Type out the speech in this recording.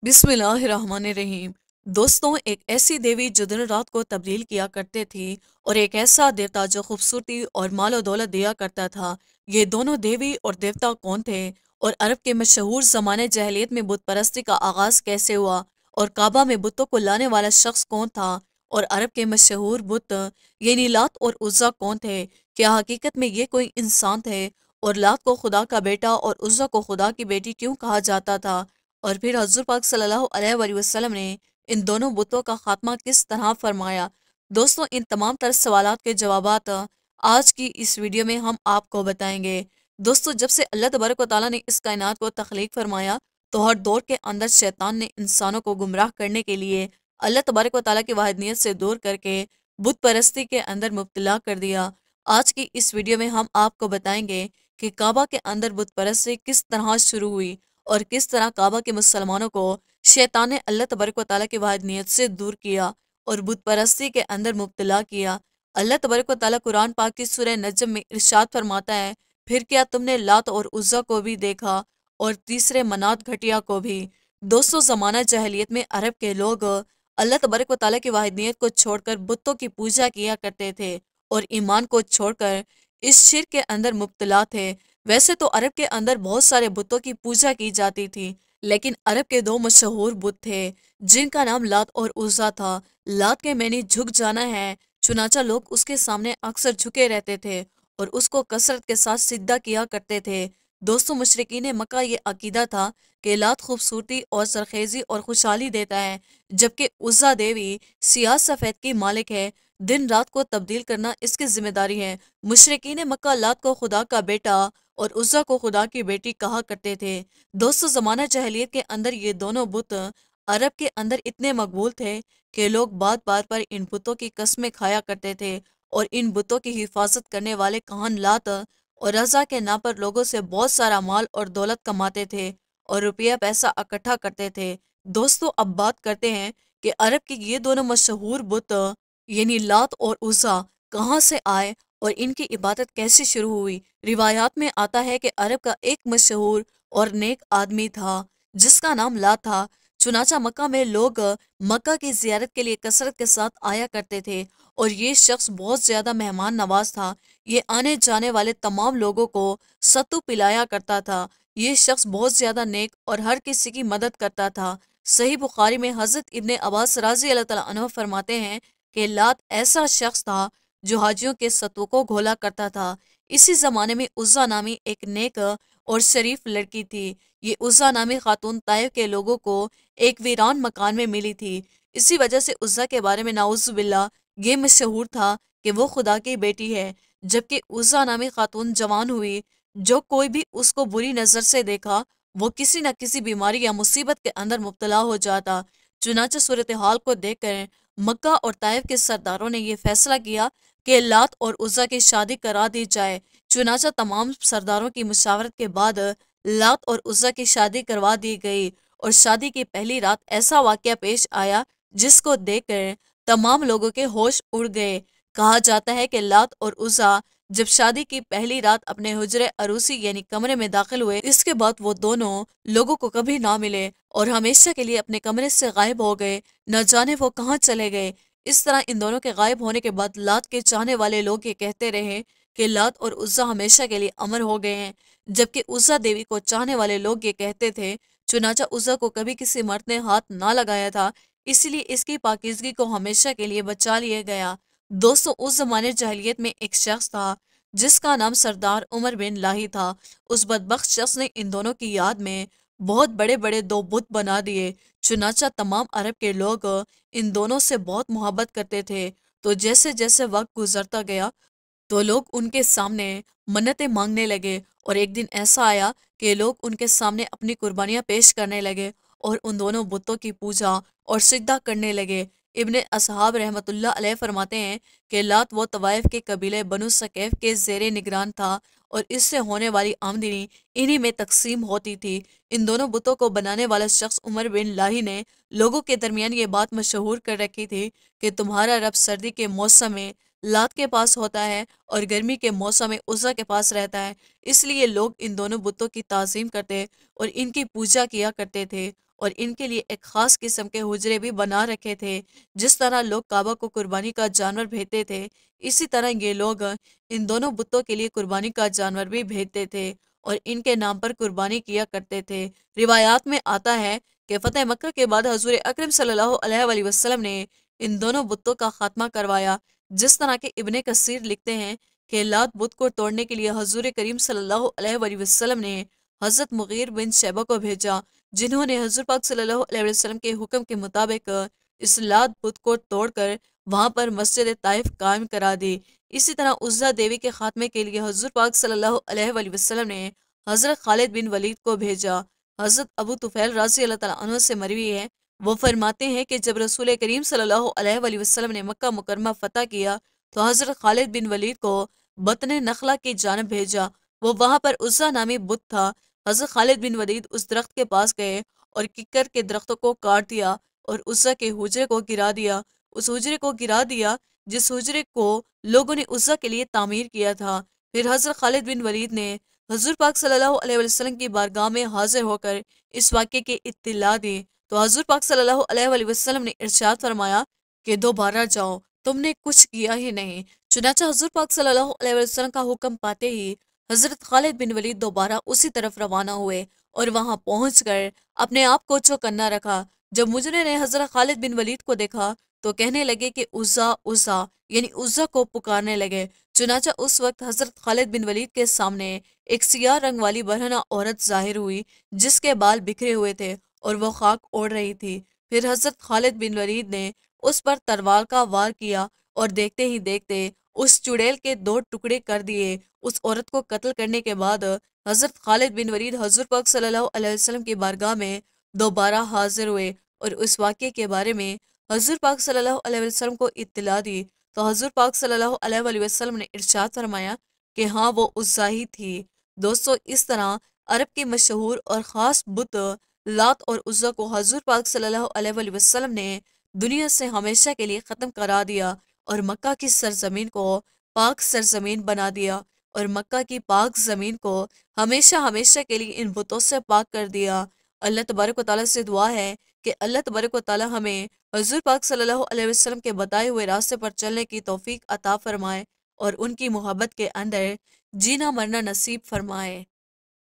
बिस्मिल्लाहिर्रहमानिर्रहीम। दोस्तों, एक ऐसी देवी जो दिन रात को तब्दील किया करते थी और एक ऐसा देवता जो खूबसूरती और मालो दौलत दिया करता था। ये दोनों देवी और देवता कौन थे और अरब के मशहूर ज़माने जहलियत में बुत परस्ती का आगाज़ कैसे हुआ और काबा में बुतों को लाने वाला शख्स कौन था और अरब के मशहूर बुत यानी लात और उज़्ज़ा कौन थे? क्या हकीकत में ये कोई इंसान थे और लात को खुदा का बेटा और उज़्ज़ा को खुदा की बेटी क्यों कहा जाता था? और फिर हज़रत पाक सल्लल्लाहु अलैहि वसल्लम ने इन दोनों बुतों का खात्मा किस तरह फरमाया? दोस्तों, इन तमाम तरह सवालात के जवाबात आज की इस वीडियो में हम आपको बताएंगे। दोस्तों, जब से अल्लाह तबारक व तआला ने इस कायनात को तख्लीक फरमाया तो हर दौर के अंदर शैतान ने इंसानों को गुमराह करने के लिए अल्लाह तबारक व तआला की वाहिदनियत से दूर करके बुत परस्ती के अंदर मुब्तला कर दिया। आज की इस वीडियो में हम आपको बताएंगे कि काबा के अंदर बुत परस्ती किस तरह शुरू हुई और किस तरह काबा के मुसलमानों को शैतान ने अल्लाह तबारक व तआला की वाहिदनियत से दूर किया और बुत परस्ती के अंदर मुब्तला किया। अल्लाह तबारक व तआला कुरान पाक की सूरह नजम में इरशाद फरमाता है, फिर क्या तुमने लात और उज़्ज़ा को भी देखा और तीसरे मनात घटिया को भी? दोस्तों, ज़माना जहलियत में अरब के लोग अल्लाह तबारक व तआला की वाहिदनियत को छोड़कर बुतों की पूजा किया करते थे और ईमान को छोड़कर इस शिर्क के अंदर मुब्तला थे। वैसे तो अरब के अंदर बहुत सारे बुतों की पूजा की जाती थी, लेकिन अरब के दो मशहूर बुत थे जिनका नाम लात और उज़्ज़ा था। लात के मैंने झुक जाना है, चुनाचा लोग उसके सामने अक्सर झुके रहते थे और उसको कसरत के साथ सिद्धा किया करते थे। दोस्तों, मुशरिकीन मक्का ये अकीदा था कि लात खूबसूरती और सरखेजी और खुशहाली देता है, जबकि उज़्ज़ा देवी सियाह सफ़ेद की मालिक है। दिन रात को तब्दील करना इसकी जिम्मेदारी है। मुशरिकीन मक्का लात को खुदा का बेटा और उज़्ज़ा को खुदा की बेटी कहा करते थे। दोस्तों, ज़माना जहलियत के अंदर ये दोनों बुत अरब के अंदर इतने मकबूल थे कि लोग बात बात पर इन बुतों की कस्में खाया करते थे और इन बुतों की हिफाजत करने वाले काहन लात और रज़ा के नाम पर लोगों से बहुत सारा माल और दौलत कमाते थे और रुपया पैसा इकट्ठा करते थे। दोस्तों, अब बात करते हैं कि अरब के ये दोनों मशहूर बुत यानी लात और उज़्ज़ा कहाँ से आए और इनकी इबादत कैसे शुरू हुई। रिवायात में आता है कि अरब का एक मशहूर और नेक आदमी था जिसका नाम लात था। चुनाचा मक्का में लोग मक्का की जियारत के लिए कसरत के साथ आया करते थे और ये शख्स बहुत ज्यादा मेहमान नवाज था। ये आने जाने वाले तमाम लोगों को सत्तू पिलाया करता था। ये शख्स बहुत ज्यादा नेक और हर किसी की मदद करता था। सही बुखारी में हजरत इब्ने अब्बास राजी अल्लाह तआला अन्हु फरमाते हैं कि लात ऐसा शख्स था जो हाजियों के सत्तू को घोला करता था। इसी जमाने में उज़्ज़ा नामी एक नेक और शरीफ लड़की थी। ये उज़्ज़ा नामी खातून ताइफ के लोगों को एक वीरान मकान में मिली थी। इसी वजह से उज़्ज़ा के बारे में नाउज़ुबिल्लाह ये मशहूर था कि वो खुदा की बेटी है। जबकि उज़्ज़ा नामी खातून जवान हुई, जो कोई भी उसको बुरी नज़र से देखा वो किसी न किसी बीमारी या मुसीबत के अंदर मुब्तला हो जाता। चुनाचे सूरत हाल को देखकर मक्का और ताइफ के सरदारों ने यह फैसला किया कि लात और उज़्ज़ा की शादी करा दी जाए। चुनाचा तमाम सरदारों की मुशावरत के बाद लात और उज़्ज़ा की शादी करवा दी गई और शादी की पहली रात ऐसा वाकया पेश आया जिसको देखकर तमाम लोगों के होश उड़ गए। कहा जाता है कि लात और उज़्ज़ा जब शादी की पहली रात अपने हुजरे अरूसी यानी कमरे में दाखिल हुए, इसके बाद वो दोनों लोगों को कभी ना मिले और हमेशा के लिए अपने कमरे से गायब हो गए। न जाने वो कहाँ चले गए। इस तरह इन दोनों के गायब होने के बाद लात के चाहने वाले लोग ये कहते रहे कि लात और उज़्ज़ा हमेशा के लिए अमर हो गए हैं, जबकि उज़्ज़ा देवी को चाहने वाले लोग ये कहते थे। चुनाचा उज़्ज़ा को कभी किसी मर्द ने हाथ ना लगाया था, इसलिए इसकी पाकीज़गी को हमेशा के लिए बचा लिया गया। दोस्तों, उस जमाने जahलियत में एक शख्स था जिसका नाम सरदार उमर बिन लाही था। उस बदबख्त शख्स ने इन दोनों की याद में बहुत बड़े बड़े दो बुत बना दिए। चुनाचा तमाम अरब के लोग इन दोनों से बहुत मोहब्बत करते थे। तो जैसे जैसे वक्त गुजरता गया तो लोग उनके सामने मन्नतें मांगने लगे और एक दिन ऐसा आया कि लोग उनके सामने अपनी कुर्बानियां पेश करने लगे और उन दोनों बुतों की पूजा और सिजदा करने लगे। इब्ने असहाब रहमतुल्लाह अलैह फरमाते हैं कि लात वो तवाइफ के कबीले बनु सकेफ के ज़ेरे निगरान था और इससे होने वाली आमदनी इन्हीं में तकसीम होती थी। इन दोनों बुतों को बनाने वाला शख्स उमर बिन लाही ने लोगों के दरमियान ये बात मशहूर कर रखी थी कि तुम्हारा रब सर्दी के मौसम में लात के पास होता है और गर्मी के मौसम में उज़्ज़ा के पास रहता है। इसलिए लोग इन दोनों बुतों की ताज़ीम करते और इनकी पूजा किया करते थे اور ان کے لیے ایک خاص قسم کے حجرے بھی بنا رکھے تھے۔ جس طرح لوگ کعبہ کو قربانی کا جانور بھیجتے تھے، اسی طرح یہ لوگ ان دونوں بتوں کے لیے قربانی کا جانور بھی بھیجتے تھے اور ان کے نام پر قربانی کیا کرتے تھے۔ روایات میں آتا ہے کہ فتح مکہ کے بعد حضور اکرم صلی اللہ علیہ وآلہ وسلم نے ان دونوں بتوں کا خاتمہ کروایا۔ جس طرح کے ابن کثیر لکھتے ہیں کہ لات بت کو توڑنے کے لیے حضور کریم صلی اللہ علیہ وآلہ وسلم نے حضرت مغیر بن شیبہ کو بھیجا، جنہوں نے حضور پاک صلی اللہ علیہ وسلم کے حکم کے مطابق اس لات بت کو توڑ کر وہاں پر مسجد طائف قائم کرا دی۔ اسی طرح عزا دیوی کے خاتمے کے لیے حضور پاک صلی اللہ علیہ وآلہ وسلم نے حضرت خالد بن ولید کو بھیجا۔ حضرت ابو طفیل رضی اللہ تعالیٰ عنہ سے مروی ہے، وہ فرماتے ہیں کہ جب رسول کریم صلی اللہ علیہ وآلہ وسلم نے مکہ مکرمہ فتح کیا تو حضرت خالد بن ولید کو بطن نخلا کی جانب بھیجا۔ وہ وہاں پر عزا نامی بت تھا۔ حضرت خالد بن ولید اس درخت کے پاس گئے اور ککر کے درختوں کو کاٹ دیا اور عزا کے حجرے کو گرا دیا۔ اس حجرے کو گرا دیا جس حجرے کو لوگوں نے عزا کے لیے تعمیر کیا تھا۔ پھر حضرت خالد بن ولید نے حضور پاک صلی اللہ علیہ وسلم کی بارگاہ میں حاضر ہو کر اس واقعے کی اطلاع دی تو حضور پاک صلی اللہ علیہ وآلہ وسلم نے ارشاد فرمایا کہ دوبارہ جاؤ، تم نے کچھ کیا ہی نہیں۔ چنانچہ حضور پاک صلی اللہ علیہ وسلم کا حکم پاتے ہی حضرت خالد بن ولید دوبارہ اسی طرف روانہ ہوئے اور وہاں پہنچ کر اپنے آپ کو چوکنا رکھا۔ جب مجرے نے حضرت خالد بن ولید کو دیکھا تو کہنے لگے کہ عزا عزا، یعنی عزا کو پکارنے لگے۔ چنانچہ اس وقت حضرت خالد بن ولید کے سامنے ایک سیاہ رنگ والی برہنہ عورت ظاہر ہوئی جس کے بال بکھرے ہوئے تھے اور وہ خاک اوڑھ رہی تھی۔ پھر حضرت خالد بن ولید نے اس پر تلوار کا وار کیا اور دیکھتے ہی دیکھتے اس چڑیل کے 2 ٹکڑے کر دیے۔ اس عورت کو قتل کرنے کے بعد حضرت خالد بن ولید حضور پاک صلی اللہ علیہ وسلم کی بارگاہ میں دوبارہ حاضر ہوئے اور اس واقعے کے بارے میں حضور پاک صلی اللہ علیہ وسلم کو اطلاع دی تو حضور پاک صلی اللہ علیہ وآلہ وسلم نے ارشاد فرمایا کہ ہاں وہ عزا ہی تھی۔ دوستو، اس طرح عرب کے مشہور اور خاص بت لات اور عزا کو حضور پاک صلی اللہ علیہ وآلہ وسلم نے دنیا سے ہمیشہ کے لیے ختم کرا دیا اور مکہ کی سرزمین کو پاک سرزمین بنا دیا اور مکہ کی پاک زمین کو ہمیشہ ہمیشہ کے لیے ان بتوں سے پاک کر دیا۔ اللہ تبارک و تعالیٰ سے دعا ہے کہ اللہ تبارک و تعالیٰ ہمیں حضور پاک صلی اللہ علیہ وسلم کے بتائے ہوئے راستے پر چلنے کی توفیق عطا فرمائے اور ان کی محبت کے اندر جینا مرنا نصیب فرمائے۔